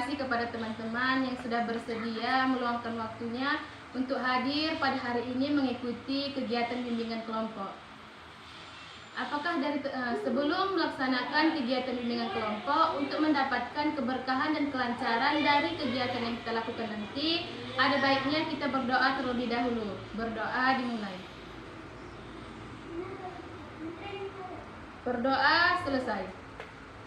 kasih kepada teman-teman yang sudah bersedia meluangkan waktunya untuk hadir pada hari ini mengikuti kegiatan bimbingan kelompok. Apakah sebelum melaksanakan kegiatan bimbingan kelompok untuk mendapatkan keberkahan dan kelancaran dari kegiatan yang kita lakukan nanti, ada baiknya kita berdoa terlebih dahulu. Berdoa dimulai. Berdoa selesai.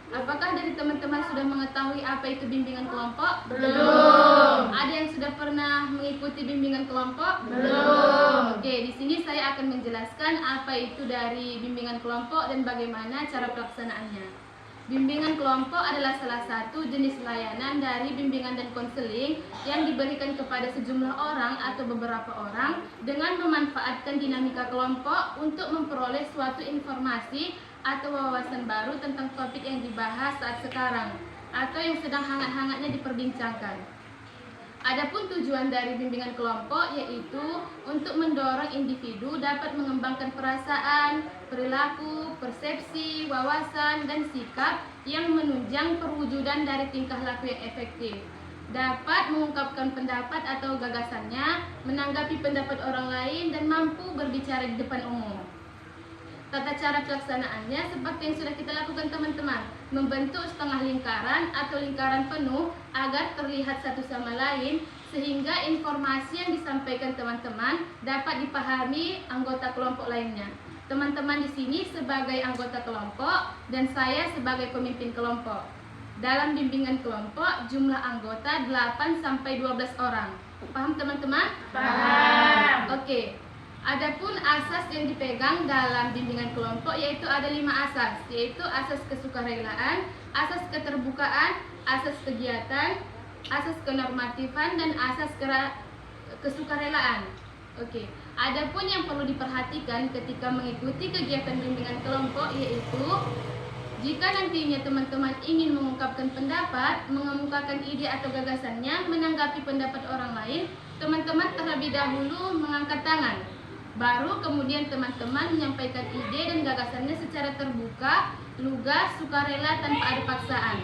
Apakah dari teman-teman sudah mengetahui apa itu bimbingan kelompok? Belum. Ada yang sudah pernah mengikuti bimbingan kelompok? Belum. Oke, di sini saya akan menjelaskan apa itu dari bimbingan kelompok dan bagaimana cara pelaksanaannya. Bimbingan kelompok adalah salah satu jenis layanan dari bimbingan dan konseling yang diberikan kepada sejumlah orang atau beberapa orang dengan memanfaatkan dinamika kelompok untuk memperoleh suatu informasi atau wawasan baru tentang topik yang dibahas saat sekarang atau yang sedang hangat-hangatnya diperbincangkan. Adapun tujuan dari bimbingan kelompok yaitu untuk mendorong individu dapat mengembangkan perasaan, perilaku, persepsi, wawasan, dan sikap yang menunjang perwujudan dari tingkah laku yang efektif, dapat mengungkapkan pendapat atau gagasannya, menanggapi pendapat orang lain, dan mampu berbicara di depan umum. Tata cara pelaksanaannya seperti yang sudah kita lakukan teman-teman, membentuk setengah lingkaran atau lingkaran penuh agar terlihat satu sama lain sehingga informasi yang disampaikan teman-teman dapat dipahami anggota kelompok lainnya. Teman-teman di sini sebagai anggota kelompok dan saya sebagai pemimpin kelompok. Dalam bimbingan kelompok jumlah anggota 8 sampai 12 orang. Paham teman-teman? Paham. Oke. Adapun asas yang dipegang dalam bimbingan kelompok yaitu ada 5 asas, yaitu asas kesukarelaan, asas keterbukaan, asas kegiatan, asas kenormatifan, dan asas kesukarelaan. Oke. Adapun yang perlu diperhatikan ketika mengikuti kegiatan bimbingan kelompok yaitu jika nantinya teman-teman ingin mengungkapkan pendapat, mengemukakan ide atau gagasannya, menanggapi pendapat orang lain, teman-teman terlebih dahulu mengangkat tangan. Baru kemudian teman-teman menyampaikan ide dan gagasannya secara terbuka, lugas, sukarela tanpa ada paksaan.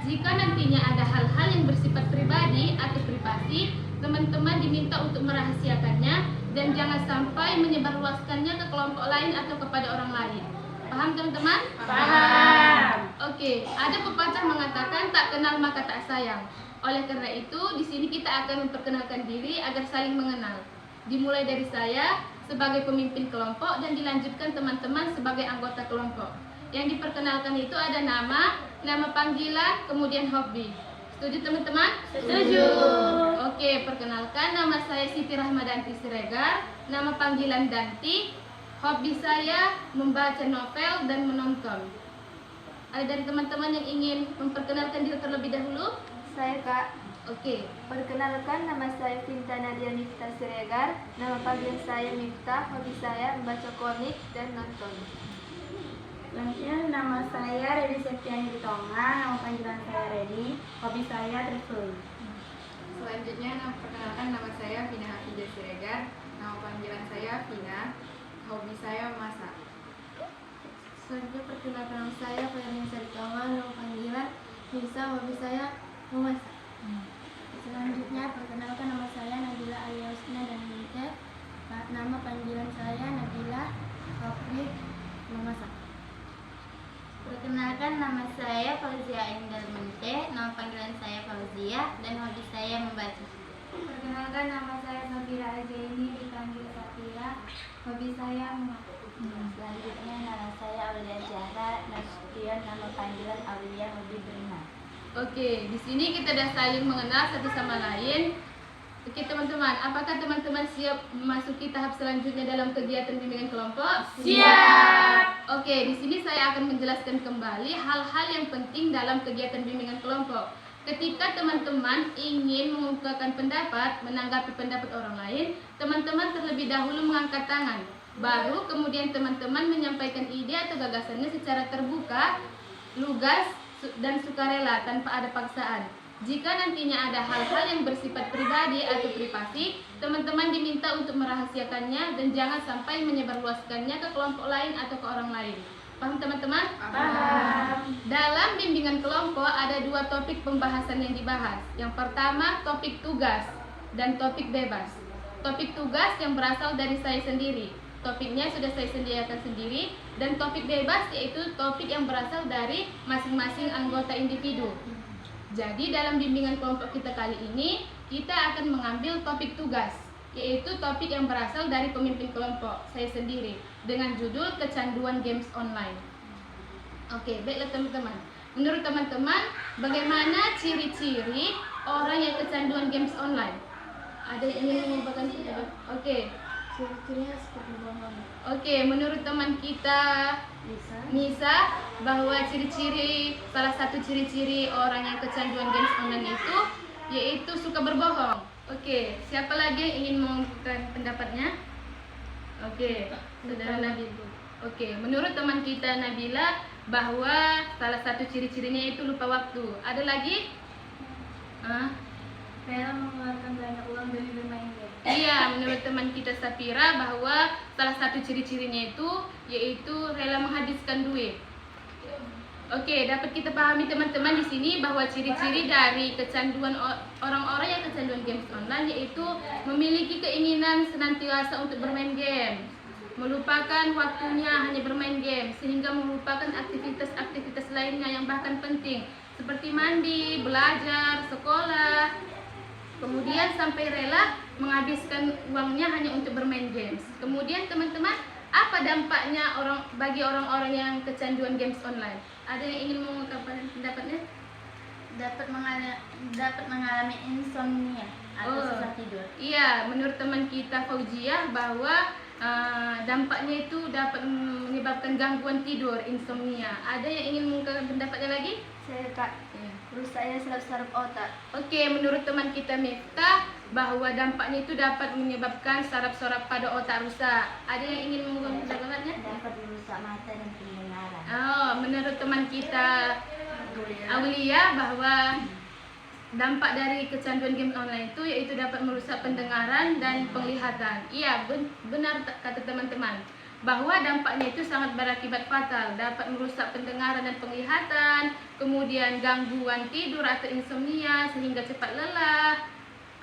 Jika nantinya ada hal-hal yang bersifat pribadi atau privasi, teman-teman diminta untuk merahasiakannya dan jangan sampai menyebarluaskannya ke kelompok lain atau kepada orang lain. Paham teman-teman? Paham. Oke, ada pepatah mengatakan tak kenal maka tak sayang. Oleh karena itu, di sini kita akan memperkenalkan diri agar saling mengenal. Dimulai dari saya sebagai pemimpin kelompok dan dilanjutkan teman-teman sebagai anggota kelompok. Yang diperkenalkan itu ada nama panggilan, kemudian hobi. Setuju teman-teman? Setuju. Oke, perkenalkan nama saya Siti Rahmadanti Siregar, nama panggilan Danti, hobi saya membaca novel dan menonton. Ada dari teman-teman yang ingin memperkenalkan diri terlebih dahulu? Saya Kak. Oke. Perkenalkan, nama saya Vinta Nadia Miftah Siregar. Nama panggilan saya Miftah. Hobi saya membaca komik dan nonton. Selanjutnya nama saya Redi Septiani Tonga, nama panggilan saya Redi, hobi saya traveling. Selanjutnya perkenalkan, nama saya Vina Hafizah Siregar, nama panggilan saya Vina, hobi saya memasak. Selanjutnya perkenalkan, nama saya Ferdinand Tonga. Nama panggilan Nisa. Hobi saya memasak. Selanjutnya perkenalkan, nama saya Nabila Aliasna dan Nite, nama panggilan saya Nabila Hafid memasak. Perkenalkan, nama saya Fauzia Indah Mente, nama panggilan saya Fauzia, dan hobi saya membaca. Perkenalkan, nama saya Safira Ajaini, dipanggil Safira. Hobi saya memasak. Selanjutnya nama saya Aulia Zahra Nasution, nama panggilan Aulia, hobi berenang. Oke, di sini kita sudah saling mengenal satu sama lain. Oke teman-teman, apakah teman-teman siap memasuki tahap selanjutnya dalam kegiatan bimbingan kelompok? Siap. Oke, di sini saya akan menjelaskan kembali hal-hal yang penting dalam kegiatan bimbingan kelompok. Ketika teman-teman ingin mengungkapkan pendapat, menanggapi pendapat orang lain, teman-teman terlebih dahulu mengangkat tangan. Baru kemudian teman-teman menyampaikan ide atau gagasannya secara terbuka, lugas, dan sukarela tanpa ada paksaan. Jika nantinya ada hal-hal yang bersifat pribadi atau privasi, teman-teman diminta untuk merahasiakannya dan jangan sampai menyebarluaskannya ke kelompok lain atau ke orang lain. Paham teman-teman? Paham. Dalam bimbingan kelompok ada 2 topik pembahasan yang dibahas. Yang pertama topik tugas dan topik bebas. Topik tugas yang berasal dari saya sendiri. Topiknya sudah saya sediakan sendiri. Dan topik bebas yaitu topik yang berasal dari masing-masing anggota individu. Jadi dalam bimbingan kelompok kita kali ini, kita akan mengambil topik tugas, yaitu topik yang berasal dari pemimpin kelompok, saya sendiri, dengan judul kecanduan games online. Oke, baiklah teman-teman. Menurut teman-teman, bagaimana ciri-ciri orang yang kecanduan games online? Ada yang ingin mengumpulkan? Oke. Ciri-cirinya seperti bohong. Oke, menurut teman kita Nisa, bahwa salah satu ciri-ciri orang yang kecanduan games online itu yaitu suka berbohong. Oke, siapa lagi yang ingin mengungkapkan pendapatnya? Oke, saudara Nabila. Oke, menurut teman kita Nabila bahwa salah satu ciri-cirinya itu lupa waktu. Ada lagi? Rela mengeluarkan banyak uang demi bermain game. Iya, menurut teman kita Safira bahwa salah satu ciri-cirinya itu yaitu rela menghabiskan duit. Oke, dapat kita pahami teman-teman di sini bahwa ciri-ciri dari kecanduan orang-orang yang kecanduan games online yaitu memiliki keinginan senantiasa untuk bermain game, melupakan waktunya hanya bermain game sehingga melupakan aktivitas-aktivitas lainnya yang bahkan penting seperti mandi, belajar, sekolah. Kemudian sampai rela menghabiskan uangnya hanya untuk bermain games. Kemudian teman-teman, apa dampaknya bagi orang-orang yang kecanduan games online? Ada yang ingin mengungkapkan pendapatnya? Dapat mengalami insomnia atau susah tidur. Iya, menurut teman kita Fauziah bahwa dampaknya itu dapat menyebabkan gangguan tidur, insomnia. Ada yang ingin mengungkapkan pendapatnya lagi? Saya Kak, rusaknya saraf-saraf otak. Oke, menurut teman kita Miftah bahwa dampaknya itu dapat menyebabkan saraf-saraf pada otak rusak. Ada yang ingin mengungkapkan pendapatnya? Dapat merusak mata dan pendengaran. Oh, menurut teman kita Aulia bahwa dampak dari kecanduan game online itu yaitu dapat merusak pendengaran dan penglihatan. Iya, benar kata teman-teman bahwa dampaknya itu sangat berakibat fatal, dapat merusak pendengaran dan penglihatan, kemudian gangguan tidur atau insomnia sehingga cepat lelah,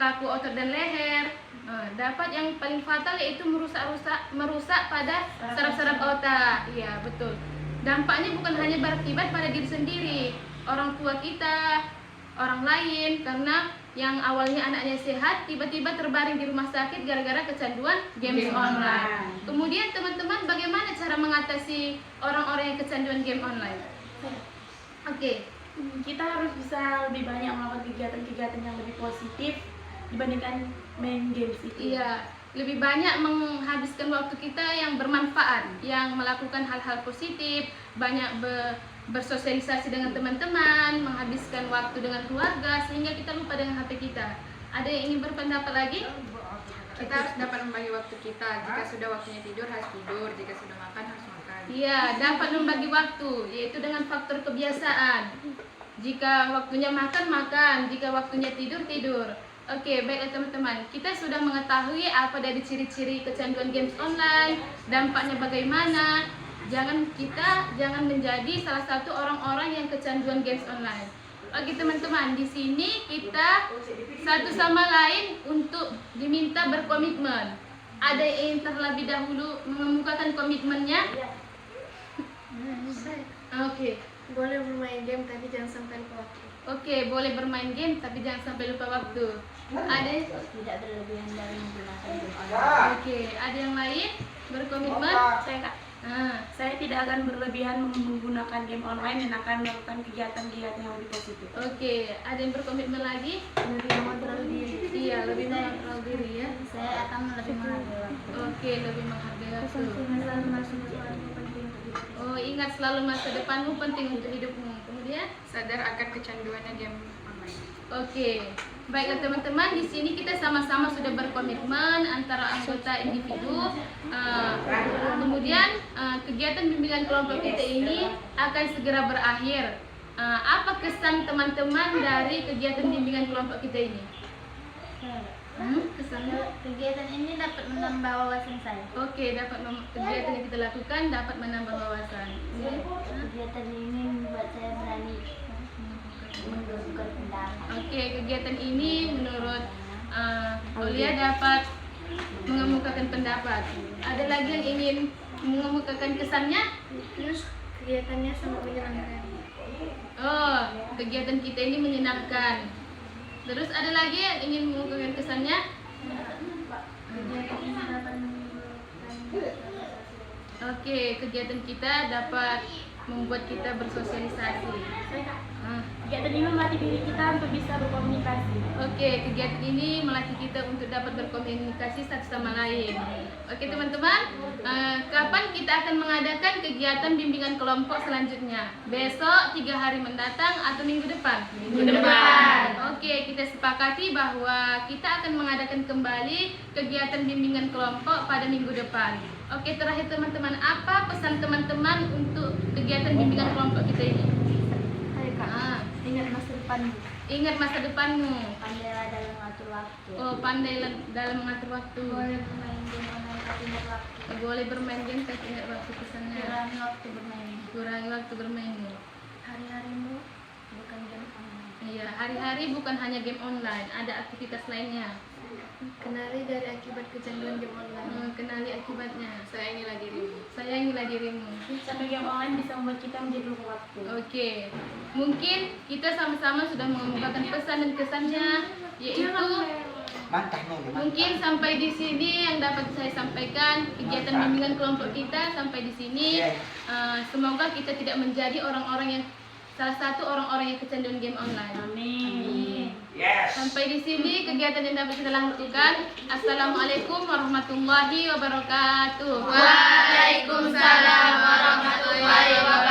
kaku otot dan leher. Dapat yang paling fatal yaitu merusak pada saraf-saraf otak. Iya, betul. Dampaknya bukan hanya berakibat pada diri sendiri, orang tua kita, orang lain, karena yang awalnya anaknya sehat tiba-tiba terbaring di rumah sakit gara-gara kecanduan games online. Kemudian teman-teman, bagaimana cara mengatasi orang-orang yang kecanduan game online? Oke. Kita harus bisa lebih banyak melakukan kegiatan-kegiatan yang lebih positif dibandingkan main games itu. Iya, lebih banyak menghabiskan waktu kita yang bermanfaat, yang melakukan hal-hal positif, banyak bersosialisasi dengan teman-teman, menghabiskan waktu dengan keluarga sehingga kita lupa dengan HP kita. Ada yang ingin berpendapat lagi? Kita harus dapat membagi waktu kita. Jika sudah waktunya tidur harus tidur, jika sudah makan harus makan. Iya, dapat membagi waktu, yaitu dengan faktor kebiasaan. Jika waktunya makan, jika waktunya tidur. Oke, baiklah teman-teman. Kita sudah mengetahui apa dari ciri-ciri kecanduan games online, dampaknya bagaimana. Jangan menjadi salah satu orang-orang yang kecanduan games online. Oke teman-teman, di sini kita satu sama lain untuk diminta berkomitmen. Ada yang ingin terlebih dahulu mengemukakan komitmennya? Oke. Boleh bermain game tapi jangan sampai lupa waktu. Oke, boleh bermain game tapi jangan sampai lupa waktu. Ada? Tidak berlebihan dalam menggunakan game online. Oke, ada yang lain berkomitmen? Saya tidak akan berlebihan menggunakan game online dan akan melakukan kegiatan-kegiatan yang lebih positif. Oke, ada yang berkomitmen lagi? Lebih mengontrol diri. Iya, lebih mengontrol diri ya. Saya akan lebih menghargai waktu. Oke, lebih menghargai waktu. Selalu masuk depanmu penting untuk hidup. Oh, ingat selalu masa depanmu penting untuk hidupmu. Kemudian, Sadar akan kecanduannya game online. oke. Baiklah teman-teman, di sini kita sama-sama sudah berkomitmen antara anggota individu. Kemudian kegiatan bimbingan kelompok kita ini akan segera berakhir. Apa kesan teman-teman dari kegiatan bimbingan kelompok kita ini? Kesannya. Kegiatan ini dapat menambah wawasan saya. Oke, kegiatan yang kita lakukan dapat menambah wawasan. Kegiatan ini membuat saya berani mengemukakan pendapat. Oke, kegiatan ini menurut Aulia dapat mengemukakan pendapat. Ada lagi yang ingin mengemukakan kesannya? Terus kegiatannya sangat menyenangkan. Oh, kegiatan kita ini menyenangkan. Terus ada lagi yang ingin mengemukakan kesannya? Kegiatan ini dapat Oke, kegiatan kita dapat membuat kita bersosialisasi. Kegiatan ini melatih diri kita untuk bisa berkomunikasi. Oke, kegiatan ini melatih kita untuk dapat berkomunikasi satu sama lain. Oke teman-teman, kapan kita akan mengadakan kegiatan bimbingan kelompok selanjutnya? Besok, 3 hari mendatang, atau minggu depan? Minggu depan. Oke, kita sepakati bahwa kita akan mengadakan kembali kegiatan bimbingan kelompok pada minggu depan. Oke, terakhir teman-teman, apa pesan teman-teman untuk kegiatan bimbingan kelompok kita ini? Hai Kak, ingat masa depanmu. Ingat masa depanmu. Pandailah dalam mengatur waktu. Oh, pandai dalam mengatur waktu. Boleh bermain game online tapi ingat waktu. Boleh bermain game tapi ingat waktu pesannya. Kurangi waktu bermain. Kurangi waktu bermain. Hari-harimu bukan game online. Iya, hari-hari bukan hanya game online, ada aktivitas lainnya. kenali dari akibat kecanduan game online. Kenali akibatnya. Sayangilah dirimu. Sayangilah dirimu. Sampai game online bisa membuat kita menjadi lupa waktu. Oke, mungkin kita sama-sama sudah mengemukakan pesan dan kesannya, yaitu mungkin sampai di sini yang dapat saya sampaikan kegiatan bimbingan kelompok kita sampai di sini. Semoga kita tidak menjadi salah satu orang-orang yang kecanduan game online. Amin. Sampai di sini kegiatan yang dapat kita lakukan. Assalamualaikum warahmatullahi wabarakatuh. Waalaikumsalam warahmatullahi wabarakatuh.